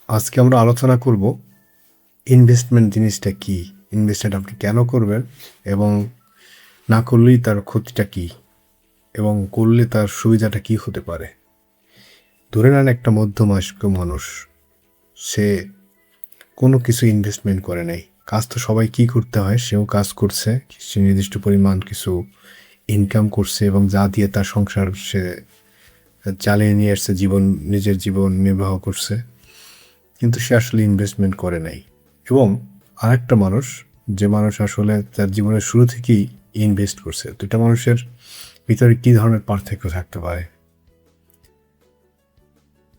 আজকে আমরা আলোচনা করব ইনভেস্টমেন্ট জিনিসটা কি, ইনভেস্টমেন্ট আপনি কেন করবেন এবং না করলেই তার ক্ষতিটা কি এবং করলে তার সুবিধাটা কি হতে পারে। ধরে নেন একটা মধ্যবয়স্ক মানুষ, সে কোনো কিছু ইনভেস্টমেন্ট করে নাই। কাজ তো সবাই কি করতে হয়, সেও কাজ করছে, সে নির্দিষ্ট পরিমাণ কিছু ইনকাম করছে এবং যা দিয়ে তার সংসার সে চালিয়ে নিয়ে আসছে, নিজের জীবন নির্বাহ করছে, কিন্তু সে আসলে ইনভেস্টমেন্ট করে নাই। এবং আরেকটা মানুষ, যে মানুষ আসলে তার জীবনের শুরু থেকেই ইনভেস্ট করছে। দুইটা মানুষের ভিতরে কী ধরনের পার্থক্য থাকতে পারে?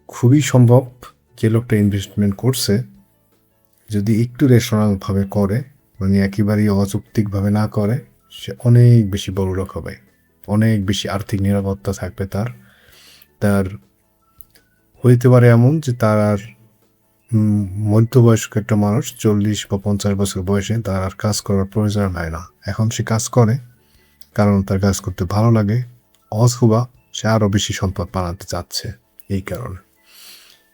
খুবই সম্ভব যে লোকটা ইনভেস্টমেন্ট করছে যদি একটু রেশনালভাবে করে, মানে একেবারেই অযৌক্তিকভাবে না করে, সে অনেক বেশি বড়লোক হবে, অনেক বেশি আর্থিক নিরাপত্তা থাকবে তার। তার হইতে পারে এমন যে তার আর মধ্যবয়স্ক একটা মানুষ 40 বা 50 বছর বয়সে তার আর কাজ করার প্রয়োজন হয় না। এখন সে কাজ করে কারণ তার কাজ করতে ভালো লাগে, অথবা সে আরও বেশি সম্পদ বানাতে চাচ্ছে। এই কারণে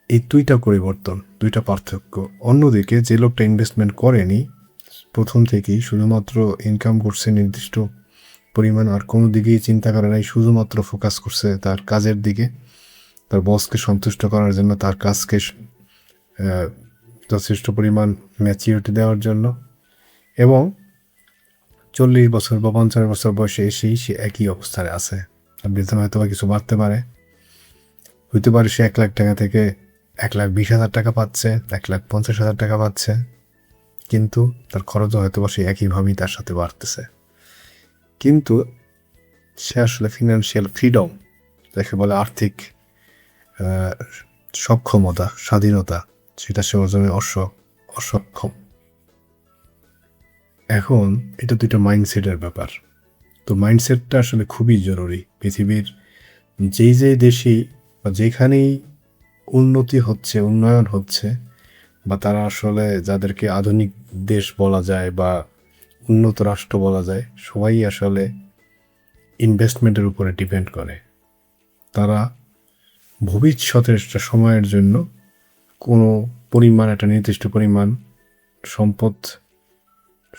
এই দুইটা পরিবর্তন, দুইটা পার্থক্য। অন্যদিকে যে লোকটা ইনভেস্টমেন্ট করেনি, প্রথম থেকেই শুধুমাত্র ইনকাম করছে নির্দিষ্ট পরিমাণ, আর কোনো দিকেই চিন্তা করে নাই, শুধুমাত্র ফোকাস করছে তার কাজের দিকে, তার বসকে সন্তুষ্ট করার জন্য, তার কাজকে যথেষ্ট পরিমাণ ম্যাচিউরিটি দেওয়ার জন্য, এবং 40 বছর বা 50 বছর বয়সে এসেই সে একই অবস্থায় আছে। তার বেতন হয়তো বা কিছু বাড়তে পারে, হইতে পারে সে 1 লাখ টাকা থেকে 1,20,000 টাকা পাচ্ছে, 1,50,000 টাকা পাচ্ছে, কিন্তু তার খরচও হয়তো বা সে একইভাবেই তার সাথে বাড়তেছে। কিন্তু সে আসলে ফিনান্সিয়াল ফ্রিডম, যাকে বলে আর্থিক সক্ষমতা, স্বাধীনতা, সেটা সে অর্জনে অসক্ষম। এখন এটা দুইটা মাইন্ডসেটের ব্যাপার। তো মাইন্ডসেটটা আসলে খুবই জরুরি। পৃথিবীর যেই দেশেই বা যেখানেই উন্নতি হচ্ছে, উন্নয়ন হচ্ছে, বা তারা আসলে যাদেরকে আধুনিক দেশ বলা যায় বা উন্নত রাষ্ট্র বলা যায়, সবাই আসলে ইনভেস্টমেন্টের উপরে ডিপেন্ড করে। তারা ভবিষ্যতের একটা সময়ের জন্য কোনো পরিমাণ, একটা নির্দিষ্ট পরিমাণ সম্পদ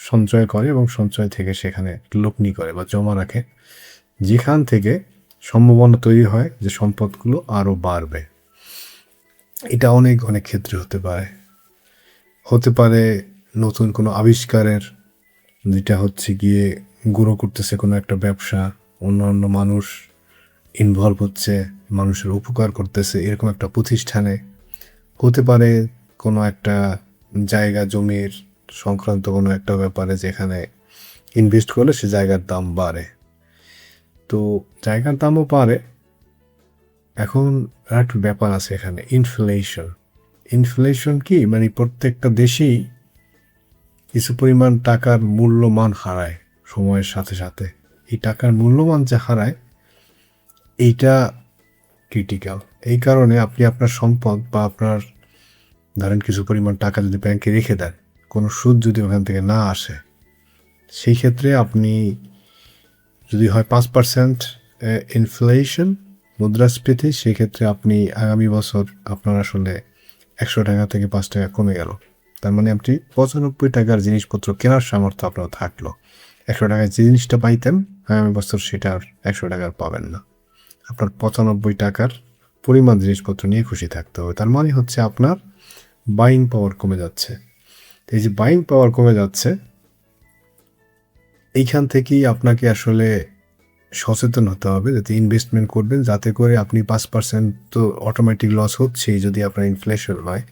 সঞ্চয় করে এবং সঞ্চয় থেকে সেখানে লগ্নি করে বা জমা রাখে, যেখান থেকে সম্ভাবনা তৈরি হয় যে সম্পদগুলো আরও বাড়বে। এটা অনেক অনেক ক্ষেত্রে হতে পারে নতুন কোনো আবিষ্কারের, যেটা হচ্ছে গিয়ে গ্রো করতেছে কোনো একটা ব্যবসা, অন্য মানুষ ইনভলভ হচ্ছে, মানুষের উপকার করতেছে, এরকম একটা প্রতিষ্ঠানে। হতে পারে কোনো একটা জায়গা জমির সংক্রান্ত কোনো একটা ব্যাপারে, যেখানে ইনভেস্ট করলে সে জায়গার দাম বাড়ে। তো জায়গার দামও বাড়ে। এখন একটা ব্যাপার আছে এখানে, ইনফ্লেশন কি, মানে প্রত্যেকটা দেশেই কিছু পরিমাণ টাকার মূল্যমান হারায় সময়ের সাথে সাথে। এই টাকার মূল্যমান যে হারায়, এইটা ক্রিটিক্যাল। এই কারণে আপনি আপনার সম্পদ বা আপনার ধরেন কিছু পরিমাণ টাকা যদি ব্যাংকে রেখে দেন, কোনো সুদ যদি ওখান থেকে না আসে, সেই ক্ষেত্রে আপনি যদি হয় 5% ইনফ্লেশন, মুদ্রাস্ফীতি, সেক্ষেত্রে আপনি আগামী বছর আপনার আসলে 100 টাকা থেকে 5 টাকা কমে গেল। তার মানে আপনি 95 টাকার জিনিসপত্র কেনার সামর্থ্য আপনার থাকলো, 100 টাকায় যে জিনিসটা পাইতেন আগামী বছর সেটা আর 100 টাকার পাবেন না। আপনার 95 টাকার পরিমাণ জিনিসপত্র নিয়ে খুশি থাকতে হবে। তার মানে হচ্ছে আপনার বাইং পাওয়ার কমে যাচ্ছে। এই যে বাইং পাওয়ার কমে যাচ্ছে, এইখান থেকেই আপনাকে আসলে সচেতন হতে হবে, যাতে ইনভেস্টমেন্ট করবেন যাতে করে আপনি 5% তো অটোমেটিক লস হচ্ছেই যদি আপনার ইনফ্লেশন হয়।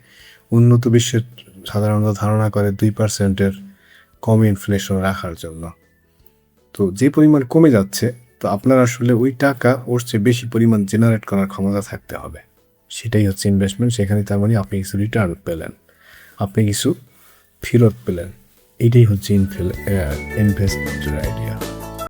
উন্নত বিশ্বের সাধারণত ধারণা করে 2%-এর কম ইনফ্লেশন রাখার জন্য। তো যে পরিমাণ কমে যাচ্ছে, তো আপনার আসলে ওই টাকা ওর চেয়ে বেশি পরিমাণ জেনারেট করার ক্ষমতা থাকতে হবে। সেটাই হচ্ছে ইনভেস্টমেন্ট। সেখানে তার মানে আপনি কিছু রিটার্ন পেলেন, আপনি কিছু ফেরত পেলেন। এইটাই হচ্ছে ইনভেস্টমেন্টের আইডিয়া।